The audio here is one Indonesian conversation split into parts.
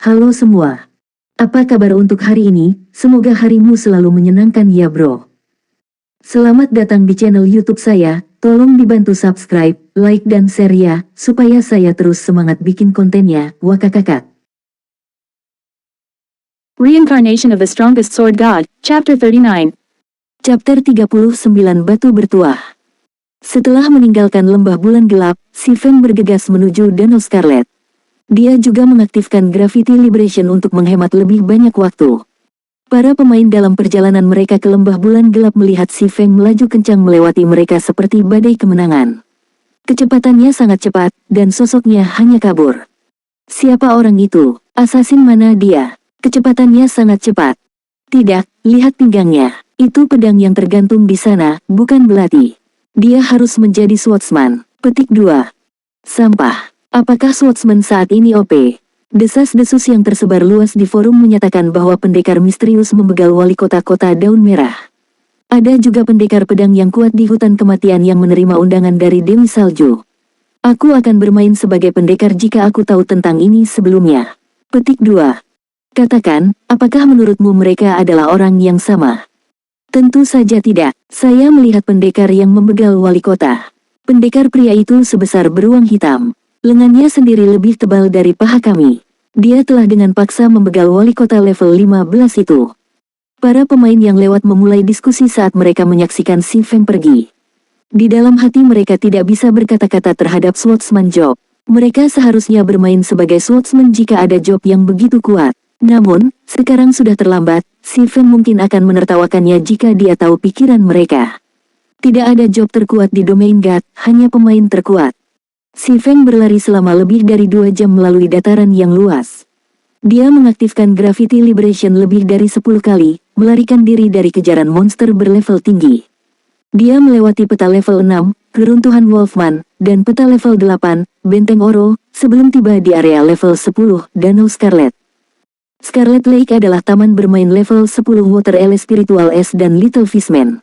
Halo semua. Apa kabar untuk hari ini? Semoga harimu selalu menyenangkan ya bro. Selamat datang di channel YouTube saya. Tolong dibantu subscribe, like dan share ya, supaya saya terus semangat bikin kontennya. Wakakakak. Reincarnation of the Strongest Sword God, Chapter 39. Chapter 39 Batu Bertuah. Setelah meninggalkan lembah bulan gelap, si Feng bergegas menuju Danau Scarlet. Dia juga mengaktifkan Gravity Liberation untuk menghemat lebih banyak waktu. Para pemain dalam perjalanan mereka ke lembah bulan gelap melihat si Feng melaju kencang melewati mereka seperti badai kemenangan. Kecepatannya sangat cepat, dan sosoknya hanya kabur. Siapa orang itu? Asasin mana dia? Kecepatannya sangat cepat. Tidak, lihat pinggangnya. Itu pedang yang tergantung di sana, bukan belati. Dia harus menjadi swordsman. Petik 2. Sampah. Apakah swordsman saat ini OP? Desas-desus yang tersebar luas di forum menyatakan bahwa pendekar misterius membegal wali kota-kota Daun Merah. Ada juga pendekar pedang yang kuat di hutan kematian yang menerima undangan dari Dewi Salju. Aku akan bermain sebagai pendekar jika aku tahu tentang ini sebelumnya. Petik 2. Katakan, apakah menurutmu mereka adalah orang yang sama? Tentu saja tidak. Saya melihat pendekar yang membegal wali kota. Pendekar pria itu sebesar beruang hitam. Lengannya sendiri lebih tebal dari paha kami. Dia telah dengan paksa membegal wali kota level 15 itu. Para pemain yang lewat memulai diskusi saat mereka menyaksikan si Feng pergi. Di dalam hati mereka tidak bisa berkata-kata terhadap swordsman job. Mereka seharusnya bermain sebagai swordsman jika ada job yang begitu kuat. Namun, sekarang sudah terlambat, si Feng mungkin akan menertawakannya jika dia tahu pikiran mereka. Tidak ada job terkuat di domain God, hanya pemain terkuat. Si Feng berlari selama lebih dari 2 jam melalui dataran yang luas. Dia mengaktifkan Gravity Liberation lebih dari 10 kali, melarikan diri dari kejaran monster berlevel tinggi. Dia melewati peta level 6, Keruntuhan Wolfman, dan peta level 8, Benteng Oro, sebelum tiba di area level 10, Danau Scarlet. Scarlet Lake adalah taman bermain level 10 Water Ele Spiritual S dan Little Fishman.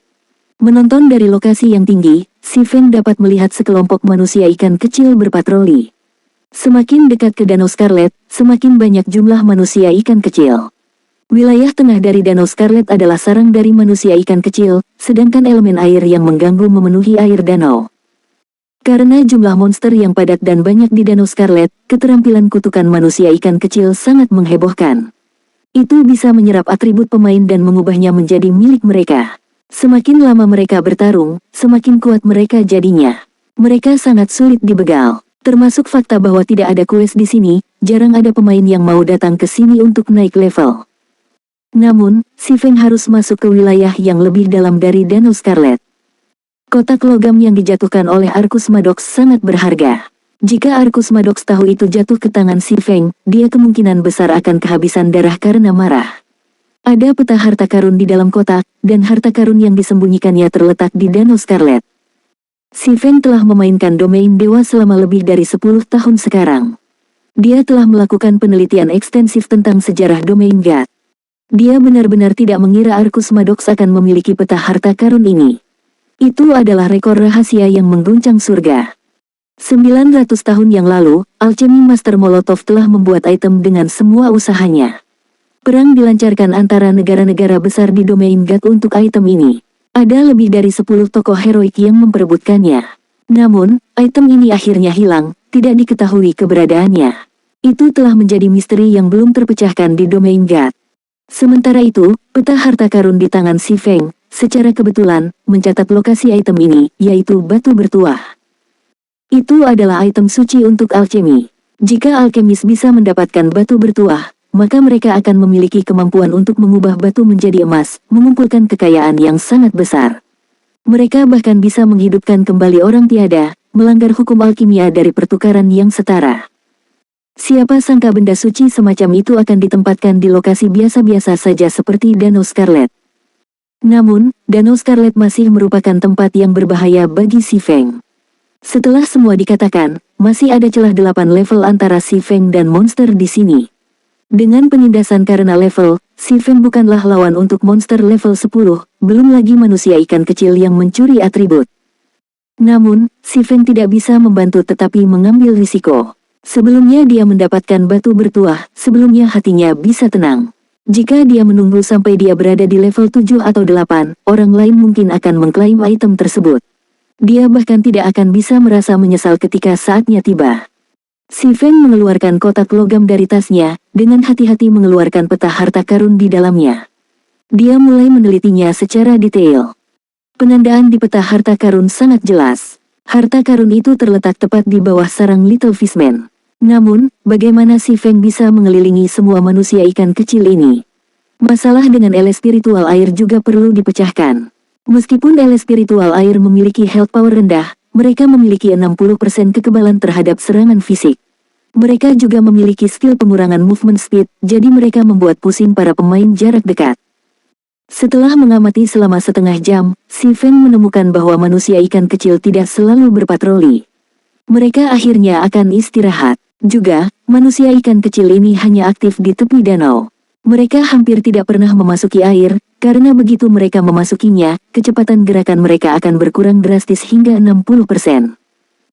Menonton dari lokasi yang tinggi, si Feng dapat melihat sekelompok manusia ikan kecil berpatroli. Semakin dekat ke Danau Scarlet, semakin banyak jumlah manusia ikan kecil. Wilayah tengah dari Danau Scarlet adalah sarang dari manusia ikan kecil, sedangkan elemen air yang mengganggu memenuhi air danau. Karena jumlah monster yang padat dan banyak di Danau Scarlet, keterampilan kutukan manusia ikan kecil sangat menghebohkan. Itu bisa menyerap atribut pemain dan mengubahnya menjadi milik mereka. Semakin lama mereka bertarung, semakin kuat mereka jadinya. Mereka sangat sulit dibegal. Termasuk fakta bahwa tidak ada quest di sini, jarang ada pemain yang mau datang ke sini untuk naik level. Namun, si Feng harus masuk ke wilayah yang lebih dalam dari Danau Scarlet. Kotak logam yang dijatuhkan oleh Arcus Maddox sangat berharga. Jika Arcus Maddox tahu itu jatuh ke tangan si Feng, dia kemungkinan besar akan kehabisan darah karena marah. Ada peta harta karun di dalam kotak, dan harta karun yang disembunyikannya terletak di Danau Scarlet. Si Feng telah memainkan domain dewa selama lebih dari 10 tahun sekarang. Dia telah melakukan penelitian ekstensif tentang sejarah domain God. Dia benar-benar tidak mengira Arcus Maddox akan memiliki peta harta karun ini. Itu adalah rekor rahasia yang mengguncang surga. 900 tahun yang lalu, Alchemy Master Molotov telah membuat item dengan semua usahanya. Perang dilancarkan antara negara-negara besar di domain God untuk item ini. Ada lebih dari 10 tokoh heroik yang memperebutkannya. Namun, item ini akhirnya hilang, tidak diketahui keberadaannya. Itu telah menjadi misteri yang belum terpecahkan di domain God. Sementara itu, peta harta karun di tangan si Feng, secara kebetulan, mencatat lokasi item ini, yaitu batu bertuah. Itu adalah item suci untuk alchemy. Jika alkemis bisa mendapatkan batu bertuah, maka mereka akan memiliki kemampuan untuk mengubah batu menjadi emas, mengumpulkan kekayaan yang sangat besar. Mereka bahkan bisa menghidupkan kembali orang tiada, melanggar hukum alkimia dari pertukaran yang setara. Siapa sangka benda suci semacam itu akan ditempatkan di lokasi biasa-biasa saja seperti Danau Scarlet. Namun, Danau Scarlet masih merupakan tempat yang berbahaya bagi si Feng. Setelah semua dikatakan, masih ada celah 8 level antara si Feng dan monster di sini. Dengan penindasan karena level, si Feng bukanlah lawan untuk monster level 10, belum lagi manusia ikan kecil yang mencuri atribut. Namun, si Feng tidak bisa membantu tetapi mengambil risiko. Sebelumnya dia mendapatkan batu bertuah, sebelumnya hatinya bisa tenang. Jika dia menunggu sampai dia berada di level 7 atau 8, orang lain mungkin akan mengklaim item tersebut. Dia bahkan tidak akan bisa merasa menyesal ketika saatnya tiba. Si Feng mengeluarkan kotak logam dari tasnya, dengan hati-hati mengeluarkan peta harta karun di dalamnya. Dia mulai menelitinya secara detail. Penandaan di peta harta karun sangat jelas. Harta karun itu terletak tepat di bawah sarang Little Fishman. Namun, bagaimana si Feng bisa mengelilingi semua manusia ikan kecil ini? Masalah dengan ele spiritual air juga perlu dipecahkan. Meskipun ele spiritual air memiliki health power rendah, mereka memiliki 60% kekebalan terhadap serangan fisik. Mereka juga memiliki skill pengurangan movement speed, jadi mereka membuat pusing para pemain jarak dekat. Setelah mengamati selama setengah jam, si Feng menemukan bahwa manusia ikan kecil tidak selalu berpatroli. Mereka akhirnya akan istirahat. Juga, manusia ikan kecil ini hanya aktif di tepi danau. Mereka hampir tidak pernah memasuki air, karena begitu mereka memasukinya, kecepatan gerakan mereka akan berkurang drastis hingga 60%.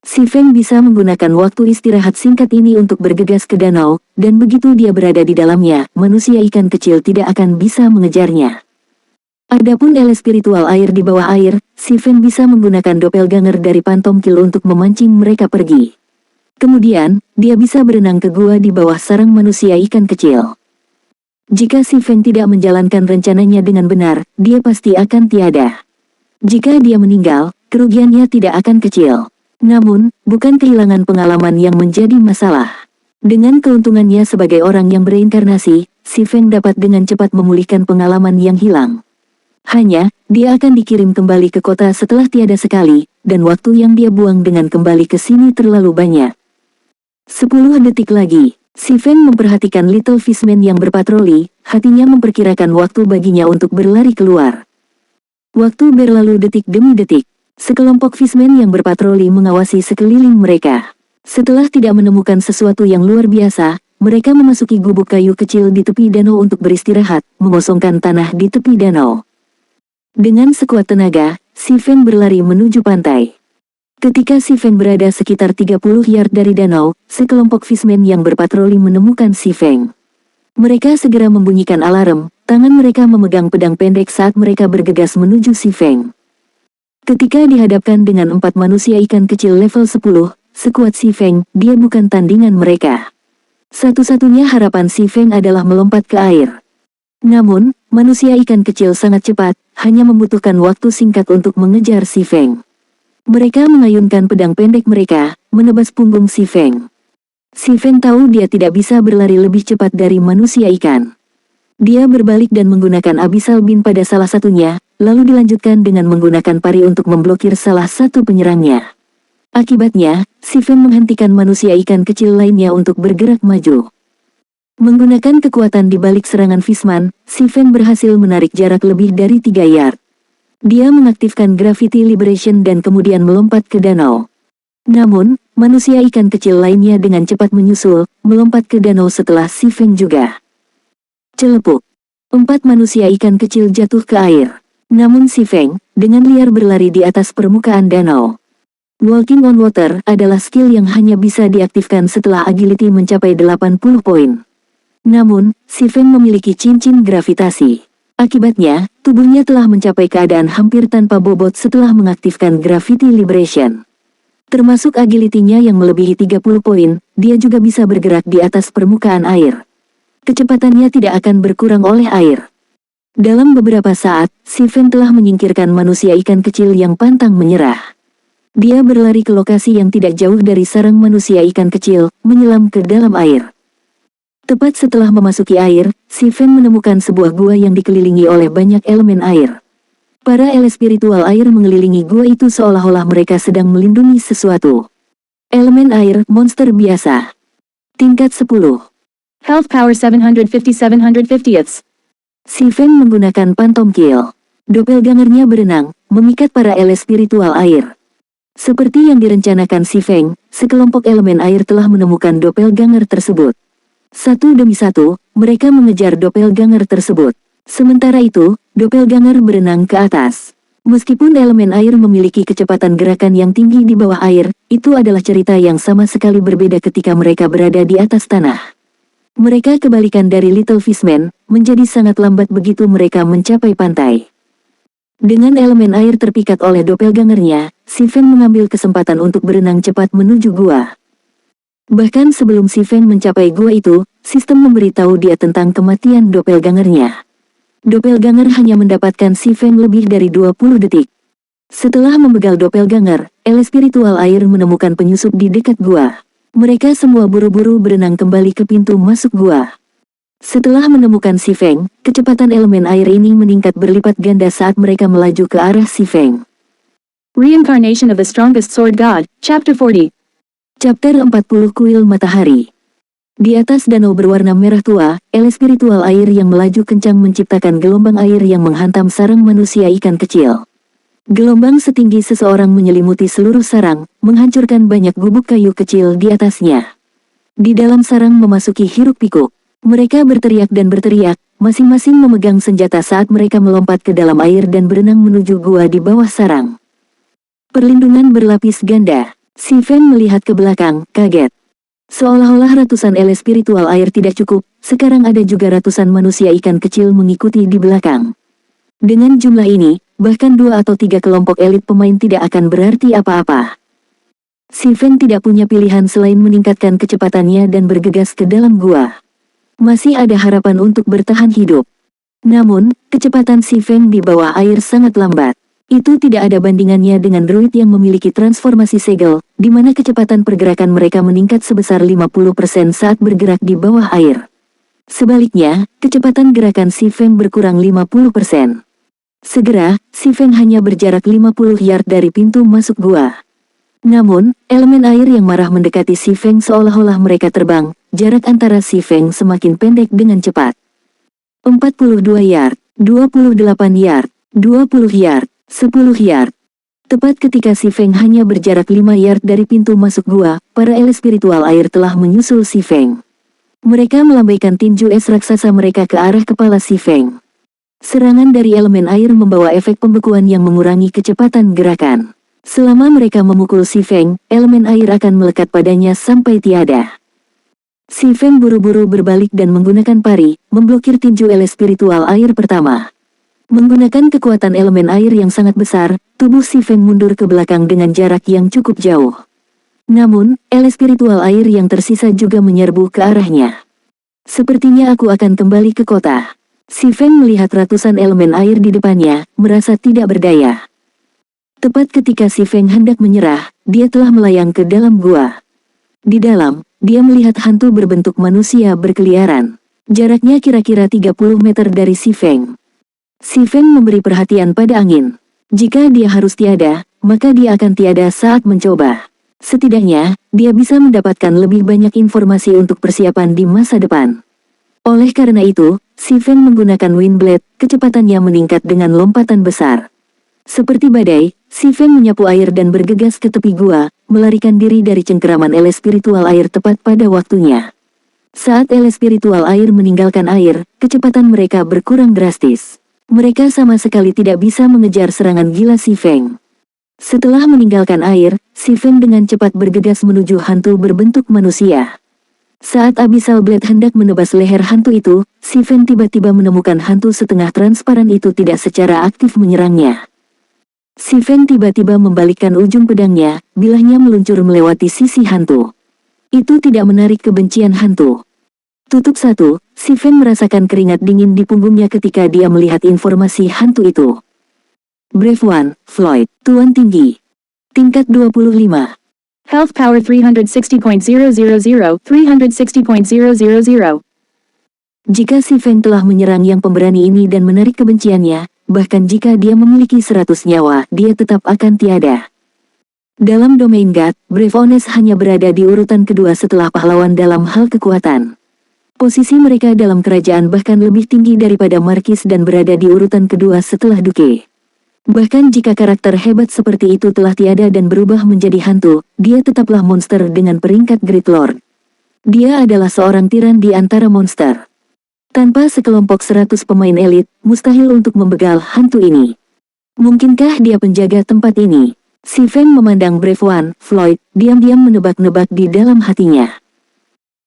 Si Feng bisa menggunakan waktu istirahat singkat ini untuk bergegas ke danau, dan begitu dia berada di dalamnya, manusia ikan kecil tidak akan bisa mengejarnya. Adapun ele spiritual air di bawah air, si Feng bisa menggunakan doppelganger dari Phantom Kill untuk memancing mereka pergi. Kemudian, dia bisa berenang ke gua di bawah sarang manusia ikan kecil. Jika si Feng tidak menjalankan rencananya dengan benar, dia pasti akan tiada. Jika dia meninggal, kerugiannya tidak akan kecil. Namun, bukan kehilangan pengalaman yang menjadi masalah. Dengan keuntungannya sebagai orang yang bereinkarnasi, si Feng dapat dengan cepat memulihkan pengalaman yang hilang. Hanya, dia akan dikirim kembali ke kota setelah tiada sekali, dan waktu yang dia buang dengan kembali ke sini terlalu banyak. 10 detik lagi, si Feng memperhatikan Little Fishman yang berpatroli, hatinya memperkirakan waktu baginya untuk berlari keluar. Waktu berlalu detik demi detik. Sekelompok fishman yang berpatroli mengawasi sekeliling mereka. Setelah tidak menemukan sesuatu yang luar biasa, mereka memasuki gubuk kayu kecil di tepi danau untuk beristirahat, mengosongkan tanah di tepi danau. Dengan sekuat tenaga, si Feng berlari menuju pantai. Ketika si Feng berada sekitar 30 yard dari danau, sekelompok fishman yang berpatroli menemukan si Feng. Mereka segera membunyikan alarm, tangan mereka memegang pedang pendek saat mereka bergegas menuju si Feng. Ketika dihadapkan dengan 4 manusia ikan kecil level 10, sekuat si Feng, dia bukan tandingan mereka. Satu-satunya harapan si Feng adalah melompat ke air. Namun, manusia ikan kecil sangat cepat, hanya membutuhkan waktu singkat untuk mengejar si Feng. Mereka mengayunkan pedang pendek mereka, menebas punggung si Feng. Si Feng tahu dia tidak bisa berlari lebih cepat dari manusia ikan. Dia berbalik dan menggunakan Abyssal Beam pada salah satunya, lalu dilanjutkan dengan menggunakan pari untuk memblokir salah satu penyerangnya. Akibatnya, si Feng menghentikan manusia ikan kecil lainnya untuk bergerak maju. Menggunakan kekuatan di balik serangan Fishman, si Feng berhasil menarik jarak lebih dari 3 yard. Dia mengaktifkan Gravity Liberation dan kemudian melompat ke danau. Namun, manusia ikan kecil lainnya dengan cepat menyusul, melompat ke danau setelah si Feng juga. Celepuk. 4 manusia ikan kecil jatuh ke air. Namun si Feng, dengan liar berlari di atas permukaan danau. Walking on water adalah skill yang hanya bisa diaktifkan setelah agility mencapai 80 poin. Namun, si Feng memiliki cincin gravitasi. Akibatnya, tubuhnya telah mencapai keadaan hampir tanpa bobot setelah mengaktifkan Gravity Liberation. Termasuk agility-nya yang melebihi 30 poin, dia juga bisa bergerak di atas permukaan air. Kecepatannya tidak akan berkurang oleh air. Dalam beberapa saat, si Feng telah menyingkirkan manusia ikan kecil yang pantang menyerah. Dia berlari ke lokasi yang tidak jauh dari sarang manusia ikan kecil, menyelam ke dalam air. Tepat setelah memasuki air, si Feng menemukan sebuah gua yang dikelilingi oleh banyak elemen air. Para ele spiritual air mengelilingi gua itu seolah-olah mereka sedang melindungi sesuatu. Elemen air, monster biasa. Tingkat 10. Health power 750. Si Feng menggunakan Phantom Kill. Doppelgangernya berenang, memikat para ele spiritual air. Seperti yang direncanakan si Feng, sekelompok elemen air telah menemukan doppelganger tersebut. Satu demi satu, mereka mengejar doppelganger tersebut. Sementara itu, doppelganger berenang ke atas. Meskipun elemen air memiliki kecepatan gerakan yang tinggi di bawah air, itu adalah cerita yang sama sekali berbeda ketika mereka berada di atas tanah. Mereka kebalikan dari Little Fishman, menjadi sangat lambat begitu mereka mencapai pantai. Dengan elemen air terpikat oleh doppelgangernya, si Feng mengambil kesempatan untuk berenang cepat menuju gua. Bahkan sebelum si Feng mencapai gua itu, sistem memberitahu dia tentang kematian doppelgangernya. Doppelganger hanya mendapatkan si Feng lebih dari 20 detik. Setelah membegal doppelganger, el spiritual air menemukan penyusup di dekat gua. Mereka semua buru-buru berenang kembali ke pintu masuk gua. Setelah menemukan si Feng, kecepatan elemen air ini meningkat berlipat ganda saat mereka melaju ke arah si Feng. Reincarnation of the Strongest Sword God, Chapter 40. Chapter 40 Kuil Matahari. Di atas danau berwarna merah tua, el spiritual air yang melaju kencang menciptakan gelombang air yang menghantam sarang manusia ikan kecil. Gelombang setinggi seseorang menyelimuti seluruh sarang, menghancurkan banyak gubuk kayu kecil di atasnya. Di dalam sarang memasuki hiruk-pikuk. Mereka berteriak dan berteriak, masing-masing memegang senjata saat mereka melompat ke dalam air dan berenang menuju gua di bawah sarang. Perlindungan berlapis ganda. Si Feng melihat ke belakang, kaget. Seolah-olah ratusan el spiritual air tidak cukup, sekarang ada juga ratusan manusia ikan kecil mengikuti di belakang. Dengan jumlah ini, bahkan 2 atau 3 kelompok elit pemain tidak akan berarti apa-apa. Si Feng tidak punya pilihan selain meningkatkan kecepatannya dan bergegas ke dalam gua. Masih ada harapan untuk bertahan hidup. Namun, kecepatan si Feng di bawah air sangat lambat. Itu tidak ada bandingannya dengan druid yang memiliki transformasi segel, di mana kecepatan pergerakan mereka meningkat sebesar 50% saat bergerak di bawah air. Sebaliknya, kecepatan gerakan si Feng berkurang 50%. Segera, si Feng hanya berjarak 50 yard dari pintu masuk gua. Namun, elemen air yang marah mendekati si Feng seolah-olah mereka terbang, jarak antara si Feng semakin pendek dengan cepat. 42 yard, 28 yard, 20 yard. 10 yard. Tepat ketika si Feng hanya berjarak 5 yard dari pintu masuk gua, para el spiritual air telah menyusul si Feng. Mereka melambaikan tinju es raksasa mereka ke arah kepala si Feng. Serangan dari elemen air membawa efek pembekuan yang mengurangi kecepatan gerakan. Selama mereka memukul si Feng, elemen air akan melekat padanya sampai tiada. Si Feng buru-buru berbalik dan menggunakan pari, memblokir tinju el spiritual air pertama. Menggunakan kekuatan elemen air yang sangat besar, tubuh si Feng mundur ke belakang dengan jarak yang cukup jauh. Namun, el spiritual air yang tersisa juga menyerbu ke arahnya. Sepertinya aku akan kembali ke kota. Si Feng melihat ratusan elemen air di depannya, merasa tidak berdaya. Tepat ketika si Feng hendak menyerah, dia telah melayang ke dalam gua. Di dalam, dia melihat hantu berbentuk manusia berkeliaran. Jaraknya kira-kira 30 meter dari si Feng. Si Feng memberi perhatian pada angin. Jika dia harus tiada, maka dia akan tiada saat mencoba. Setidaknya, dia bisa mendapatkan lebih banyak informasi untuk persiapan di masa depan. Oleh karena itu, si Feng menggunakan Wind Blade, kecepatannya meningkat dengan lompatan besar. Seperti badai, si Feng menyapu air dan bergegas ke tepi gua, melarikan diri dari cengkeraman el spiritual air tepat pada waktunya. Saat el spiritual air meninggalkan air, kecepatan mereka berkurang drastis. Mereka sama sekali tidak bisa mengejar serangan gila si Feng. Setelah meninggalkan air, si Feng dengan cepat bergegas menuju hantu berbentuk manusia. Saat Abyssal Blade hendak menebas leher hantu itu, si Feng tiba-tiba menemukan hantu setengah transparan itu tidak secara aktif menyerangnya. Si Feng tiba-tiba membalikkan ujung pedangnya, bilahnya meluncur melewati sisi hantu. Itu tidak menarik kebencian hantu. Tutup 1, si Feng merasakan keringat dingin di punggungnya ketika dia melihat informasi hantu itu. Brave One, Floyd, Tuan Tinggi. Tingkat 25. Health power 360.000, 360.000. Jika si Feng telah menyerang yang pemberani ini dan menarik kebenciannya, bahkan jika dia memiliki 100 nyawa, dia tetap akan tiada. Dalam domain God, Brave Honest hanya berada di urutan kedua setelah pahlawan dalam hal kekuatan. Posisi mereka dalam kerajaan bahkan lebih tinggi daripada Markis dan berada di urutan kedua setelah Duke. Bahkan jika karakter hebat seperti itu telah tiada dan berubah menjadi hantu, dia tetaplah monster dengan peringkat Great Lord. Dia adalah seorang tiran di antara monster. Tanpa sekelompok 100 pemain elit, mustahil untuk membegal hantu ini. Mungkinkah dia penjaga tempat ini? Si Feng memandang Brave One, Floyd, diam-diam menebak-nebak di dalam hatinya.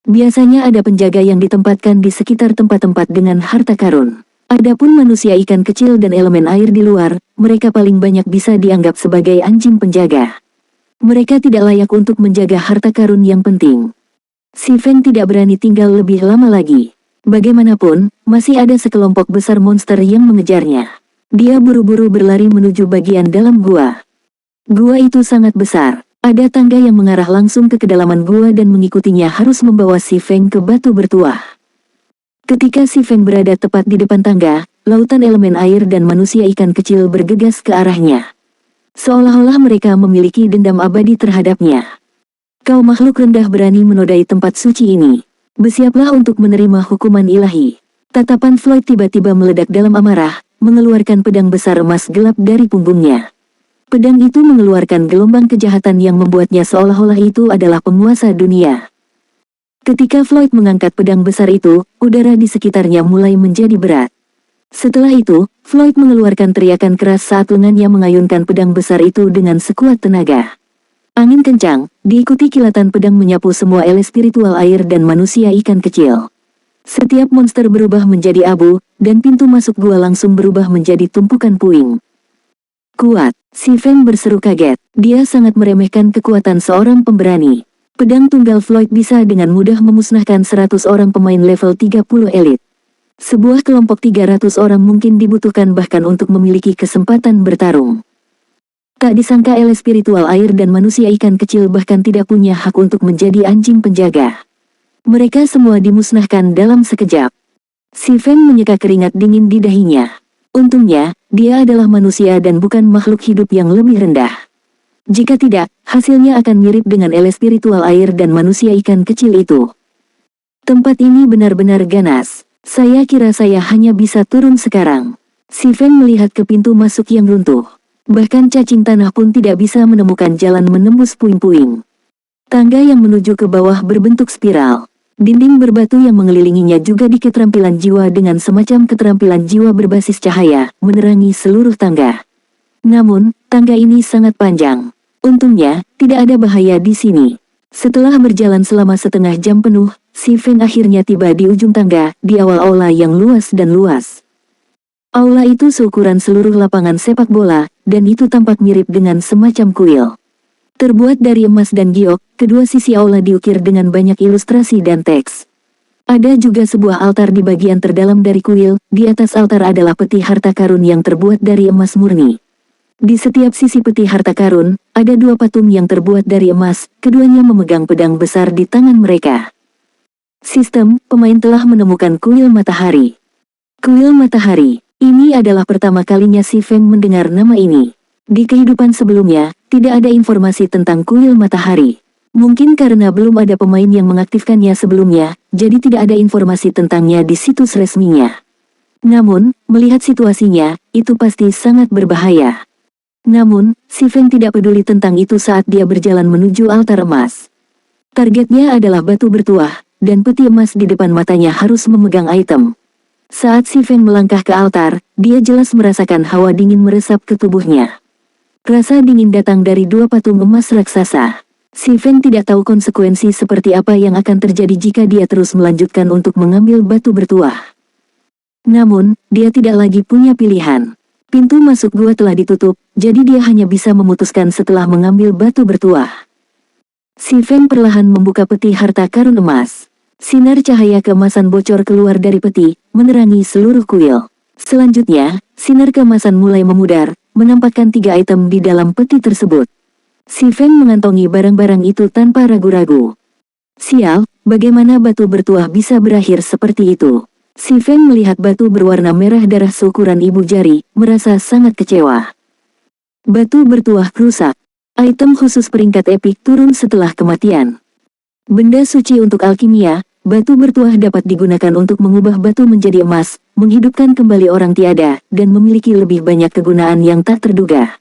Biasanya ada penjaga yang ditempatkan di sekitar tempat-tempat dengan harta karun. Adapun manusia ikan kecil dan elemen air di luar, mereka paling banyak bisa dianggap sebagai anjing penjaga. Mereka tidak layak untuk menjaga harta karun yang penting. Si Feng tidak berani tinggal lebih lama lagi. Bagaimanapun, masih ada sekelompok besar monster yang mengejarnya. Dia buru-buru berlari menuju bagian dalam gua. Gua itu sangat besar. Ada tangga yang mengarah langsung ke kedalaman gua dan mengikutinya harus membawa si Feng ke batu bertuah. Ketika si Feng berada tepat di depan tangga, lautan elemen air dan manusia ikan kecil bergegas ke arahnya. Seolah-olah mereka memiliki dendam abadi terhadapnya. Kau makhluk rendah berani menodai tempat suci ini. Bersiaplah untuk menerima hukuman ilahi. Tatapan Floyd tiba-tiba meledak dalam amarah, mengeluarkan pedang besar emas gelap dari punggungnya. Pedang itu mengeluarkan gelombang kejahatan yang membuatnya seolah-olah itu adalah penguasa dunia. Ketika Floyd mengangkat pedang besar itu, udara di sekitarnya mulai menjadi berat. Setelah itu, Floyd mengeluarkan teriakan keras saat lengannya mengayunkan pedang besar itu dengan sekuat tenaga. Angin kencang, diikuti kilatan pedang menyapu semua ele spiritual air dan manusia ikan kecil. Setiap monster berubah menjadi abu, dan pintu masuk gua langsung berubah menjadi tumpukan puing. Kuat, si Feng berseru kaget. Dia sangat meremehkan kekuatan seorang pemberani. Pedang tunggal Floyd bisa dengan mudah memusnahkan 100 orang pemain level 30 elit. Sebuah kelompok 300 orang mungkin dibutuhkan bahkan untuk memiliki kesempatan bertarung. Tak disangka ele spiritual air dan manusia ikan kecil bahkan tidak punya hak untuk menjadi anjing penjaga. Mereka semua dimusnahkan dalam sekejap. Si Feng menyeka keringat dingin di dahinya. Untungnya, dia adalah manusia dan bukan makhluk hidup yang lebih rendah. Jika tidak, hasilnya akan mirip dengan ele spiritual air dan manusia ikan kecil itu. Tempat ini benar-benar ganas. Saya kira saya hanya bisa turun sekarang. Si Feng melihat ke pintu masuk yang runtuh. Bahkan cacing tanah pun tidak bisa menemukan jalan menembus puing-puing. Tangga yang menuju ke bawah berbentuk spiral. Dinding berbatu yang mengelilinginya juga di keterampilan jiwa dengan semacam keterampilan jiwa berbasis cahaya, menerangi seluruh tangga. Namun, tangga ini sangat panjang. Untungnya, tidak ada bahaya di sini. Setelah berjalan selama setengah jam penuh, si Feng akhirnya tiba di ujung tangga, di awal aula yang luas dan luas. Aula itu seukuran seluruh lapangan sepak bola, dan itu tampak mirip dengan semacam kuil. Terbuat dari emas dan giok, kedua sisi aula diukir dengan banyak ilustrasi dan teks. Ada juga sebuah altar di bagian terdalam dari kuil, di atas altar adalah peti harta karun yang terbuat dari emas murni. Di setiap sisi peti harta karun, ada dua patung yang terbuat dari emas, keduanya memegang pedang besar di tangan mereka. Sistem, pemain telah menemukan kuil matahari. Kuil matahari, ini adalah pertama kalinya si Feng mendengar nama ini. Di kehidupan sebelumnya, tidak ada informasi tentang kuil matahari. Mungkin karena belum ada pemain yang mengaktifkannya sebelumnya, jadi tidak ada informasi tentangnya di situs resminya. Namun, melihat situasinya, itu pasti sangat berbahaya. Namun, si Feng tidak peduli tentang itu saat dia berjalan menuju altar emas. Targetnya adalah batu bertuah, dan peti emas di depan matanya harus memegang item. Saat si Feng melangkah ke altar, dia jelas merasakan hawa dingin meresap ke tubuhnya. Rasa dingin datang dari dua patung emas raksasa. Si Feng tidak tahu konsekuensi seperti apa yang akan terjadi jika dia terus melanjutkan untuk mengambil batu bertuah. Namun, dia tidak lagi punya pilihan. Pintu masuk gua telah ditutup, jadi dia hanya bisa memutuskan setelah mengambil batu bertuah. Si Feng perlahan membuka peti harta karun emas. Sinar cahaya keemasan bocor keluar dari peti, menerangi seluruh kuil. Selanjutnya, sinar keemasan mulai memudar, menampakkan 3 item di dalam peti tersebut. Si Feng mengantongi barang-barang itu tanpa ragu-ragu. Sial, bagaimana batu bertuah bisa berakhir seperti itu? Si Feng melihat batu berwarna merah darah seukuran ibu jari, merasa sangat kecewa. Batu bertuah rusak. Item khusus peringkat epik turun setelah kematian. Benda suci untuk alkimia, batu bertuah dapat digunakan untuk mengubah batu menjadi emas, menghidupkan kembali orang tiada, dan memiliki lebih banyak kegunaan yang tak terduga.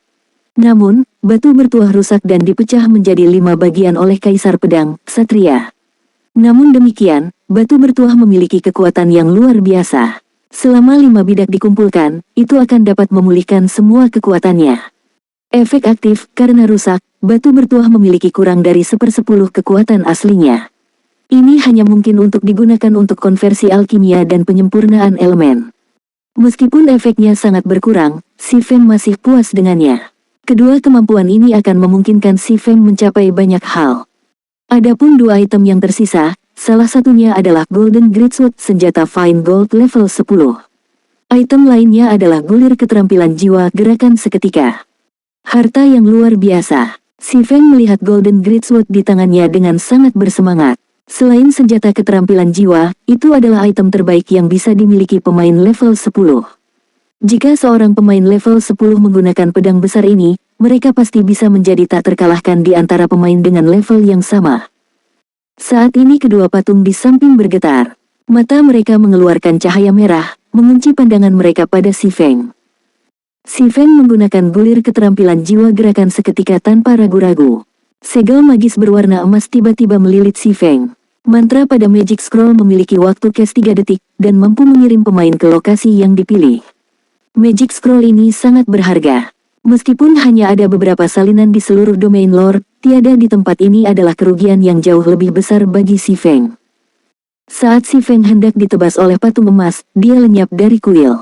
Namun, batu bertuah rusak dan dipecah menjadi 5 bagian oleh Kaisar Pedang, Ksatria. Namun demikian, batu bertuah memiliki kekuatan yang luar biasa. Selama 5 bidak dikumpulkan, itu akan dapat memulihkan semua kekuatannya. Efek aktif, karena rusak, batu bertuah memiliki kurang dari 1/10 kekuatan aslinya. Ini hanya mungkin untuk digunakan untuk konversi alkimia dan penyempurnaan elemen. Meskipun efeknya sangat berkurang, si Feng masih puas dengannya. Kedua kemampuan ini akan memungkinkan si Feng mencapai banyak hal. Adapun 2 item yang tersisa, salah satunya adalah Golden Greatsword senjata Fine Gold level 10. Item lainnya adalah gulir keterampilan jiwa gerakan seketika. Harta yang luar biasa. Si Feng melihat Golden Greatsword di tangannya dengan sangat bersemangat. Selain senjata keterampilan jiwa, itu adalah item terbaik yang bisa dimiliki pemain level 10. Jika seorang pemain level 10 menggunakan pedang besar ini, mereka pasti bisa menjadi tak terkalahkan di antara pemain dengan level yang sama. Saat ini kedua patung di samping bergetar. Mata mereka mengeluarkan cahaya merah, mengunci pandangan mereka pada si Feng. Si Feng menggunakan gulir keterampilan jiwa gerakan seketika tanpa ragu-ragu. Segel magis berwarna emas tiba-tiba melilit si Feng. Mantra pada Magic Scroll memiliki waktu cast 3 detik, dan mampu mengirim pemain ke lokasi yang dipilih. Magic Scroll ini sangat berharga. Meskipun hanya ada beberapa salinan di seluruh domain lore, tiada di tempat ini adalah kerugian yang jauh lebih besar bagi si Feng. Saat si Feng hendak ditebas oleh patung emas, dia lenyap dari kuil.